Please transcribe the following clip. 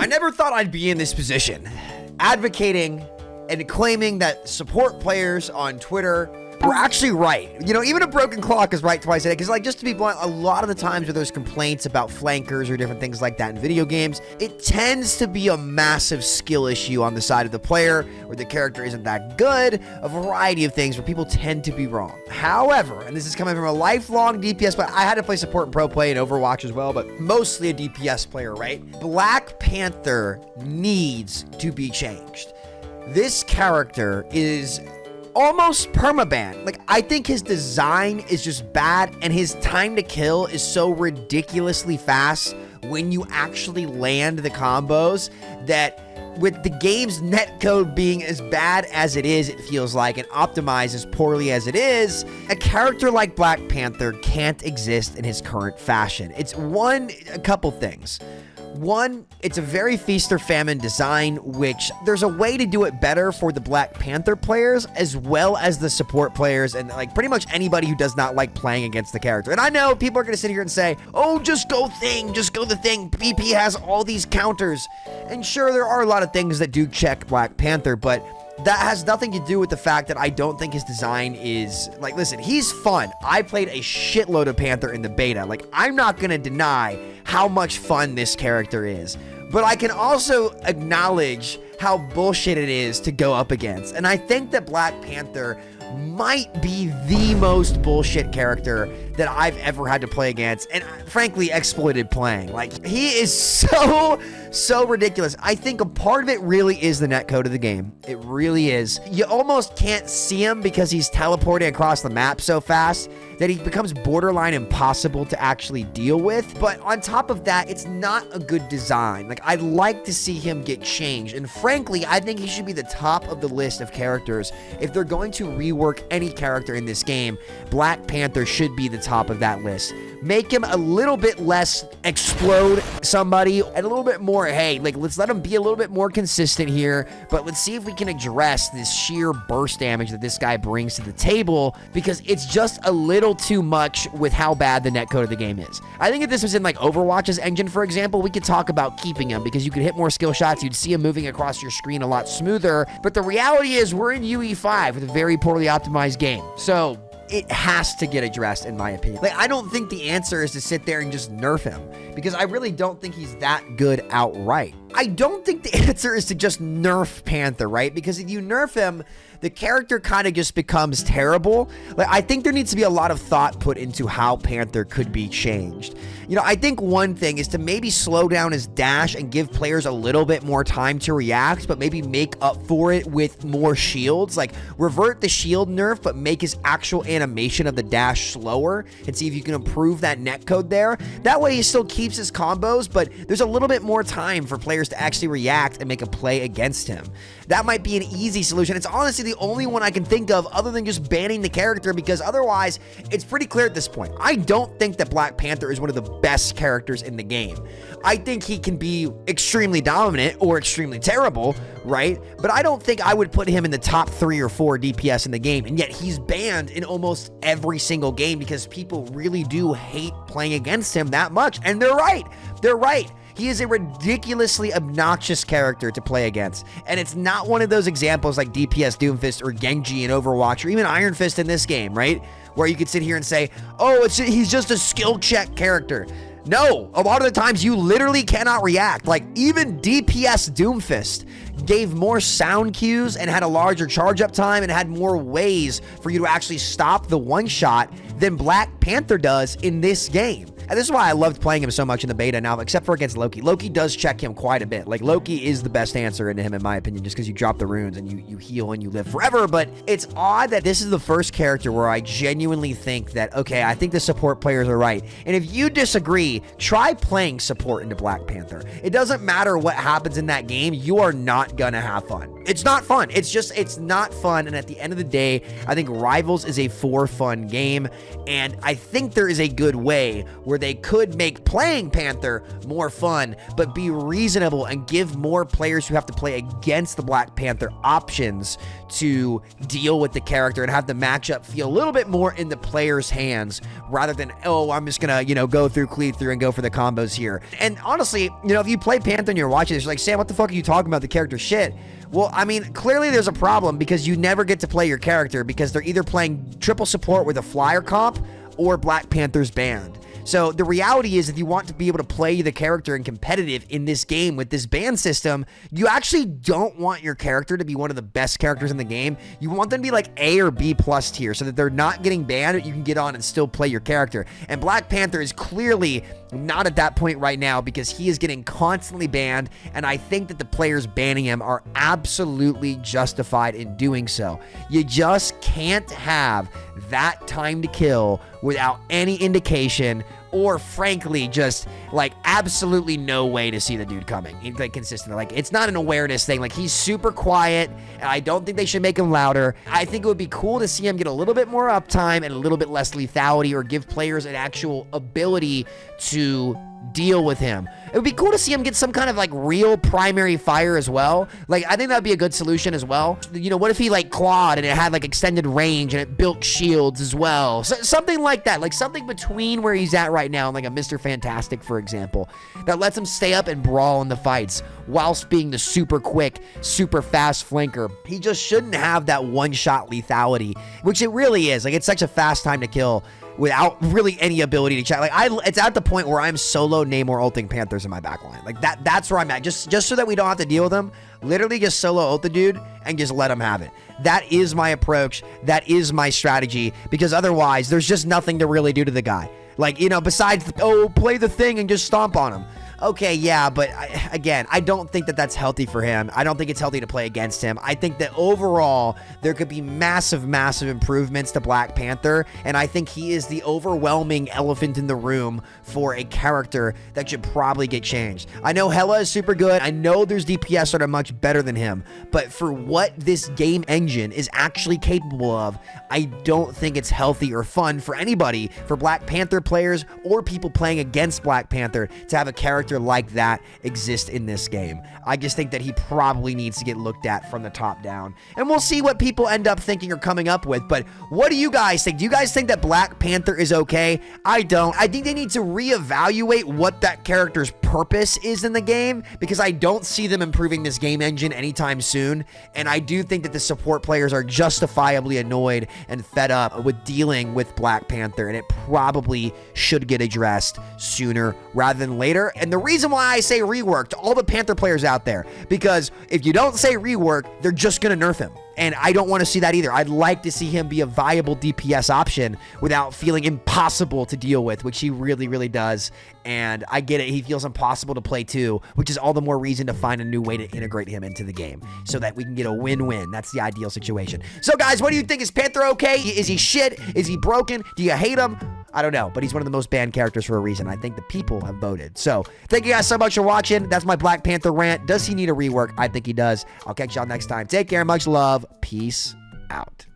never thought I'd be in this position, advocating and claiming that support players on Twitter were actually right. You know, even a broken clock is right twice a day. Because, like, just to be blunt, a lot of the times where there's complaints about flankers or different things like that in video games, it tends to be a massive skill issue on the side of the player, where the character isn't that good, a variety of things where people tend to be wrong. However, and this is coming from a lifelong DPS player, I had to play support and pro play in Overwatch as well, but mostly a DPS player, right? Black Panther needs to be changed. This character is almost permaban. Like, I think his design is just bad, and his time to kill is so ridiculously fast when you actually land the combos that with the game's netcode being as bad as it is, it feels like, and optimized as poorly as it is, a character like Black Panther can't exist in his current fashion. It's a couple things. One, it's a very feast or famine design, which there's a way to do it better for the Black Panther players as well as the support players and like pretty much anybody who does not like playing against the character. And I know people are going to sit here and say, oh, just go the thing. BP has all these counters. And sure, there are a lot of things that do check Black Panther, but that has nothing to do with the fact that I don't think his design is, like, listen, he's fun. I played a shitload of Panther in the beta. Like, I'm not going to deny how much fun this character is. But I can also acknowledge how bullshit it is to go up against. And I think that Black Panther might be the most bullshit character that I've ever had to play against, and frankly exploited playing. Like, he is so ridiculous. I think a part of it really is the netcode of the game. It really is. You almost can't see him because he's teleporting across the map so fast that he becomes borderline impossible to actually deal with. But on top of that, it's not a good design. Like, I'd like to see him get changed, and frankly, I think he should be the top of the list of characters. If they're going to rework any character in this game, Black Panther should be the top of that list. Make him a little bit less explode somebody and a little bit more, hey, like, let's let him be a little bit more consistent here, but let's see if we can address this sheer burst damage that this guy brings to the table, because it's just a little too much with how bad the netcode of the game is. I think if this was in like Overwatch's engine, for example, we could talk about keeping him because you could hit more skill shots, you'd see him moving across your screen a lot smoother, but the reality is we're in UE5 with a very poorly optimized game. So it has to get addressed, in my opinion. Like, I don't think the answer is to sit there and just nerf him, because I really don't think he's that good outright. I don't think the answer is to just nerf Panther, right? Because if you nerf him, the character kind of just becomes terrible. Like, I think there needs to be a lot of thought put into how Panther could be changed. You know, I think one thing is to maybe slow down his dash and give players a little bit more time to react, but maybe make up for it with more shields. Like, revert the shield nerf, but make his actual animation of the dash slower and see if you can improve that netcode there. That way he still keeps his combos, but there's a little bit more time for players to actually react and make a play against him. That might be an easy solution. It's honestly the only one I can think of other than just banning the character, because otherwise it's pretty clear at this point. I don't think that Black Panther is one of the best characters in the game. I think he can be extremely dominant or extremely terrible, right? But I don't think I would put him in the top 3 or 4 DPS in the game, and yet he's banned in almost every single game because people really do hate playing against him that much. And they're right. They're right. He is a ridiculously obnoxious character to play against. And it's not one of those examples like DPS Doomfist or Genji in Overwatch or even Iron Fist in this game, right? Where you could sit here and say, oh, he's just a skill check character. No, a lot of the times you literally cannot react. Like, even DPS Doomfist gave more sound cues and had a larger charge up time and had more ways for you to actually stop the one shot than Black Panther does in this game. And this is why I loved playing him so much in the beta now, except for against Loki. Loki does check him quite a bit. Like, Loki is the best answer into him, in my opinion, just because you drop the runes and you heal and you live forever. But it's odd that this is the first character where I genuinely think that, okay, I think the support players are right. And if you disagree, try playing support into Black Panther. It doesn't matter what happens in that game. You are not gonna have fun. It's not fun. It's not fun. And at the end of the day, I think Rivals is a for fun game. And I think there is a good way where they could make playing Panther more fun, but be reasonable and give more players who have to play against the Black Panther options to deal with the character and have the matchup feel a little bit more in the player's hands rather than, oh, I'm just gonna, go through, cleave through, and go for the combos here. And honestly, if you play Panther and you're watching this, you're like, Sam, what the fuck are you talking about? The character shit. Well, I mean, clearly there's a problem because you never get to play your character because they're either playing triple support with a flyer comp or Black Panther's banned. So the reality is, if you want to be able to play the character in competitive in this game with this ban system, you actually don't want your character to be one of the best characters in the game. You want them to be like A or B plus tier so that they're not getting banned, you can get on and still play your character. And Black Panther is clearly not at that point right now because he is getting constantly banned, and I think that the players banning him are absolutely justified in doing so. You just can't have that time to kill without any indication or frankly just like absolutely no way to see the dude coming like consistently. Like, it's not an awareness thing. Like, he's super quiet and I don't think they should make him louder. I think it would be cool to see him get a little bit more uptime and a little bit less lethality, or give players an actual ability to deal with him. It would be cool to see him get some kind of like real primary fire as well. Like, I think that'd be a good solution as well. What if he like clawed and it had like extended range and it built shields as well? So, something like that, like something between where he's at right now, like a Mr. Fantastic, for example, that lets him stay up and brawl in the fights whilst being the super quick, super fast flanker. He just shouldn't have that one-shot lethality, which it really is. Like, it's such a fast time to kill without really any ability to chat. Like, it's at the point where I'm solo Namor ulting Panthers in my backline. Like, that's where I'm at. Just so that we don't have to deal with them. Literally just solo ult the dude and just let him have it. That is my approach. That is my strategy, because otherwise there's just nothing to really do to the guy. Like, besides, play the thing and just stomp on him. Okay, yeah, but again, I don't think that that's healthy for him. I don't think it's healthy to play against him. I think that overall, there could be massive, massive improvements to Black Panther, and I think he is the overwhelming elephant in the room for a character that should probably get changed. I know Hela is super good. I know there's DPS that are much better than him, but for what this game engine is actually capable of, I don't think it's healthy or fun for anybody, for Black Panther players or people playing against Black Panther, to have a character like that exist in this game. I just think that he probably needs to get looked at from the top down, and we'll see what people end up thinking or coming up with. But what do you guys think? Do you guys think that Black Panther is okay? I don't. I think they need to reevaluate what that character's purpose is in the game, because I don't see them improving this game engine anytime soon, and I do think that the support players are justifiably annoyed and fed up with dealing with Black Panther, and it probably should get addressed sooner rather than later. And the reason why I say rework to all the Panther players out there, because if you don't say rework, they're just gonna nerf him. And I don't want to see that either. I'd like to see him be a viable DPS option without feeling impossible to deal with, which he really, really does. And I get it. He feels impossible to play too, which is all the more reason to find a new way to integrate him into the game so that we can get a win-win. That's the ideal situation. So guys, what do you think? Is Panther okay? Is he shit? Is he broken? Do you hate him? I don't know, but he's one of the most banned characters for a reason. I think the people have voted. So thank you guys so much for watching. That's my Black Panther rant. Does he need a rework? I think he does. I'll catch y'all next time. Take care. Much love. Peace out.